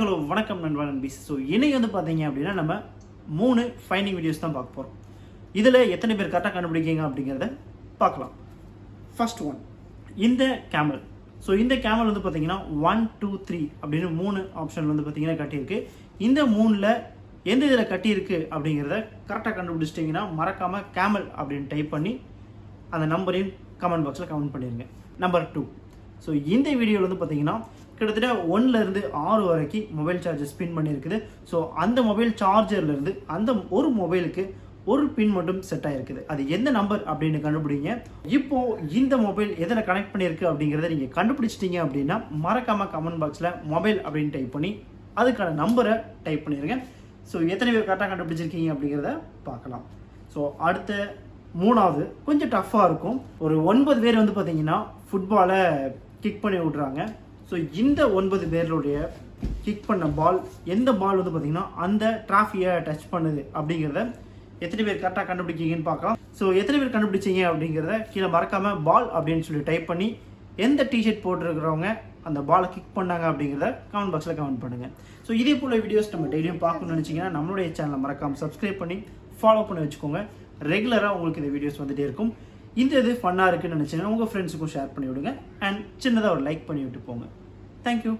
Hello வணக்கம் நண்பா நண்பீஸ். So இன்னைக்கு பார்த்தீங்க அப்படின்னா நம்ம 3 ஃபைண்டிங் வீடியோஸ் தான் பார்க்க போகிறோம். இதில் எத்தனை பேர் கரெக்டாக கண்டுபிடிக்கிங்க அப்படிங்கிறத பார்க்கலாம். ஃபர்ஸ்ட் ஒன், இந்த கேமல். ஸோ இந்த கேமல் பார்த்தீங்கன்னா 1 2 3 அப்படின்னு 3 ஆப்ஷன் பார்த்தீங்கன்னா கட்டியிருக்கு. இந்த 3ல் எந்த இதில் கட்டியிருக்கு அப்படிங்கிறத கரெக்டாக கண்டுபிடிச்சிட்டிங்கன்னா மறக்காமல் கேமல் அப்படின்னு டைப் பண்ணி அந்த நம்பரையும் கமெண்ட் பாக்ஸில் கமெண்ட் பண்ணிடுங்க. நம்பர் 2. ஸோ இந்த வீடியோவில் பார்த்தீங்கன்னா கிட்டத்தட்ட 1லேருந்து 6 வரைக்கும் மொபைல் சார்ஜர் ஸ்பின் பண்ணியிருக்குது. ஸோ அந்த மொபைல் சார்ஜர்லேருந்து அந்த ஒரு மொபைலுக்கு ஒரு பின் மட்டும் செட் ஆகிருக்குது. அது எந்த நம்பர் அப்படின்னு கண்டுபிடிங்க. இப்போது இந்த மொபைல் எதில் கனெக்ட் பண்ணியிருக்கு அப்படிங்கிறத நீங்கள் கண்டுபிடிச்சிட்டிங்க அப்படின்னா மறக்காமல் கமெண்ட் பாக்ஸில் மொபைல் அப்படின்னு டைப் பண்ணி அதுக்கான நம்பரை டைப் பண்ணிடுங்க. ஸோ எத்தனை பேர் கரெக்டாக கண்டுபிடிச்சிருக்கீங்க அப்படிங்கிறத பார்க்கலாம். ஸோ அடுத்த 3வது கொஞ்சம் டஃப்பாக இருக்கும். ஒரு 9 பேர் பார்த்தீங்கன்னா ஃபுட்பாலை கிக் பண்ணி விட்றாங்க. ஸோ இந்த 9 பேருடைய கிக் பண்ண பால் எந்த பால் பார்த்தீங்கன்னா அந்த டிராஃபியை டச் பண்ணுது அப்படிங்கிறத எத்தனை பேர் கரெக்டாக கண்டுபிடிக்கிங்கன்னு பார்க்கலாம். ஸோ எத்தனை பேர் கண்டுபிடிச்சிங்க அப்படிங்கிறத கீழே மறக்காமல் பால் அப்படின்னு சொல்லி டைப் பண்ணி எந்த டிஷர்ட் போட்டுருக்கிறவங்க அந்த பாலை கிக் பண்ணாங்க அப்படிங்கிறத கமெண்ட் பாக்ஸில் கமெண்ட் பண்ணுங்கள். ஸோ இதே போல் வீடியோஸ் நம்ம டெய்லியும் பார்க்கணும்னு நினச்சிங்கன்னா நம்மளுடைய சேனலை மறக்காமல் சப்ஸ்கிரைப் பண்ணி ஃபாலோ பண்ணி வச்சுக்கோங்க. ரெகுலராக உங்களுக்கு இந்த வீடியோஸ் வந்துகிட்டே இருக்கும். இந்த இது ஃபன்னாக இருக்குன்னு நினச்சிங்கன்னா உங்கள் ஃப்ரெண்ட்ஸுக்கும் ஷேர் பண்ணி விடுங்க. அண்ட் சின்னதாக ஒரு லைக் பண்ணி விட்டு போங்க. தேங்க்யூ.